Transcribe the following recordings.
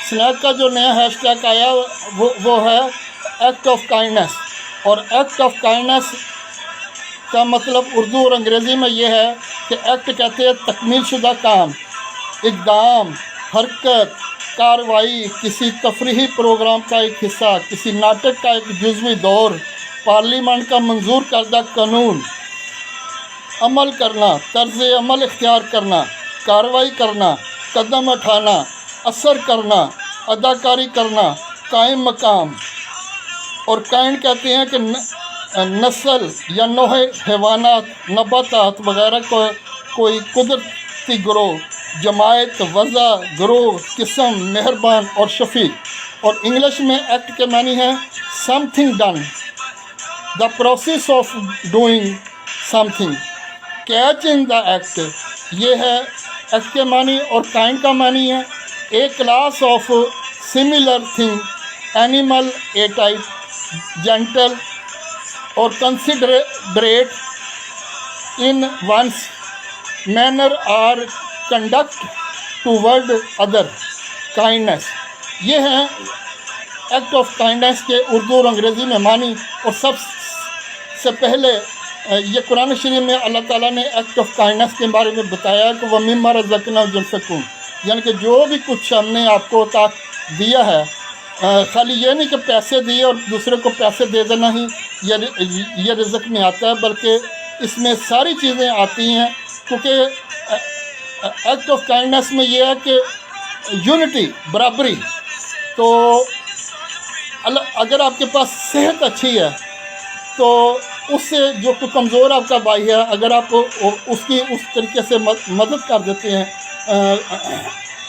Snack का जो नया हैशटैग आया वो है एक्ट ऑफ काइंडनेस। और एक्ट ऑफ काइंडनेस का मतलब उर्दू और अंग्रेज़ी में ये है कि एक्ट कहते हैं तकमील शुदा काम, इक़दाम, हरकत, कार्रवाई, किसी तफरीही प्रोग्राम का एक हिस्सा, किसी नाटक का एक जुज़वी दौर, पार्लियामेंट का मंजूर करदा कानून, अमल करना, तर्ज़ अमल इख्तियार करना, कार्रवाई करना, कदम उठाना, असर करना, अदाकारी करना, कायम मकाम। और काइंड कहते हैं कि नस्ल या नोहे हैवानात, नबातात वगैरह को कोई कुदरती ग्रोह, जमायत, वज़ा, ग्रोह, किस्म, मेहरबान और शफीक। और इंग्लिश में एक्ट के मानी है something done, the process of doing something. Catch in the act, ये है एक्ट के मानी। और काइंड का मानी है a class of similar thing, animal, a type, gentle और considerate in one's manner or conduct toward other, kindness. ये हैं एक्ट ऑफ काइंडनेस के उर्दू और अंग्रेज़ी में मानी। और सबसे पहले ये कुरान शरीफ में अल्लाह ताला ने एक्ट ऑफ काइंडनेस के बारे में बताया कि वह मिम्मा रज़क़नाहुम युनफ़िक़ून, यानी कि जो भी कुछ हमने आपको ताक दिया है, खाली ये नहीं कि पैसे दिए और दूसरे को पैसे दे देना ही ये रिज़्क़ में आता है, बल्कि इसमें सारी चीज़ें आती हैं। क्योंकि एक्ट ऑफ काइंडनेस में ये है कि यूनिटी, बराबरी। तो अगर आपके पास सेहत अच्छी है तो उससे जो कमज़ोर आपका भाई है, अगर आप उसकी उस तरीके से मदद कर देते हैं,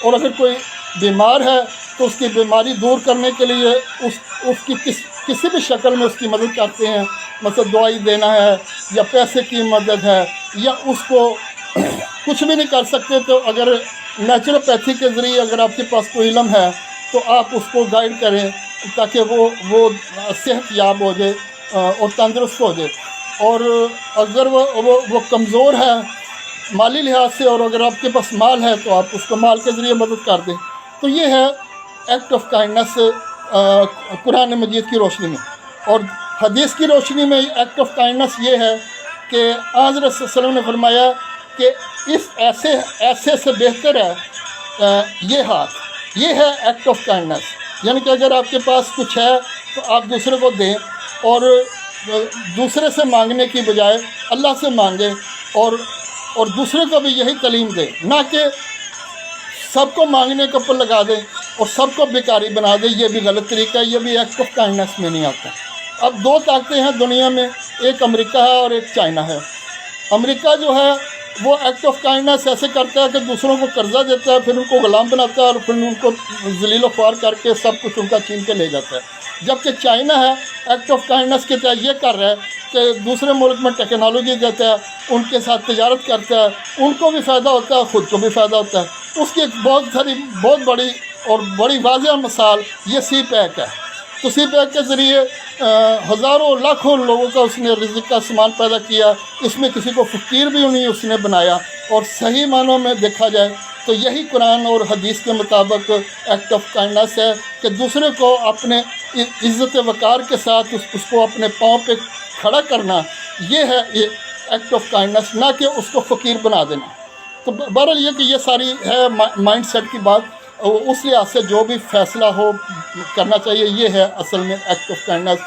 और अगर कोई बीमार है तो उसकी बीमारी दूर करने के लिए उसकी किसी भी शक्ल में उसकी मदद करते हैं, मतलब दवाई देना है या पैसे की मदद है, या उसको कुछ भी नहीं कर सकते तो अगर नेचुरोपैथी के ज़रिए अगर आपके पास कोई इल्म है तो आप उसको गाइड करें ताकि वो सेहत याब हो जाए और तंदुरुस्त हो जाए। और अगर वो कमज़ोर है माली लिहाज से, और अगर आपके पास माल है तो आप उसको माल के ज़रिए मदद कर दें। तो ये है एक्ट ऑफ काइंडनेस कुरान मजीद की रोशनी में। और हदीस की रोशनी में एक्ट ऑफ काइंडनेस ये है कि हज़रत सल्लल्लाहु अलैहि वसल्लम ने फरमाया कि इस ऐसे से बेहतर है ये हाथ, ये है एक्ट ऑफ काइंडनेस। यानी कि अगर आपके पास कुछ है तो आप दूसरे को दें, और दूसरे से मांगने की बजाय अल्लाह से मांगे, और दूसरे को भी यही तालीम दें, ना कि सबको मांगने के ऊपर लगा दें और सबको बेकारी बना दें। ये भी गलत तरीका है, ये भी एक्ट ऑफ काइंडनेस में नहीं आता। अब दो ताकतें हैं दुनिया में, एक अमेरिका है और एक चाइना है। अमेरिका जो है वो एक्ट ऑफ काइंडनेस ऐसे करता है कि दूसरों को कर्जा देता है, फिर उनको गुलाम बनाता है और फिर उनको जलील ख्वार करके सब कुछ उनका छीन के ले जाता है। जबकि चाइना है एक्ट ऑफ काइंडनेस के तहत ये कर रहा है कि दूसरे मुल्क में टेक्नोलॉजी देता है, उनके साथ तिजारत करता है, उनको भी फ़ायदा होता है, ख़ुद को भी फ़ायदा होता है। उसकी एक बहुत बड़ी और बड़ी वाज़ेह मिसाल ये सी पैक है। तो सी पैक के ज़रिए हज़ारों लाखों लोगों का उसने रिज़्क़ का सामान पैदा किया, इसमें किसी को फ़कीर भी नहीं उसने बनाया। और सही मानों में देखा जाए तो यही कुरान और हदीस के मुताबिक एक्ट ऑफ काइंडनेस है कि दूसरे को अपने इज़्ज़त वक़ार के साथ उसको अपने पाँव पे खड़ा करना, ये है ये एक्ट ऑफ काइंडनेस, ना कि उसको फ़कीर बना देना। तो बहरहाल ये कि ये सारी है माइंड सेट की बात, उस लिहाज से जो भी फ़ैसला हो करना चाहिए, ये है असल में एक्ट ऑफ काइंडनेस।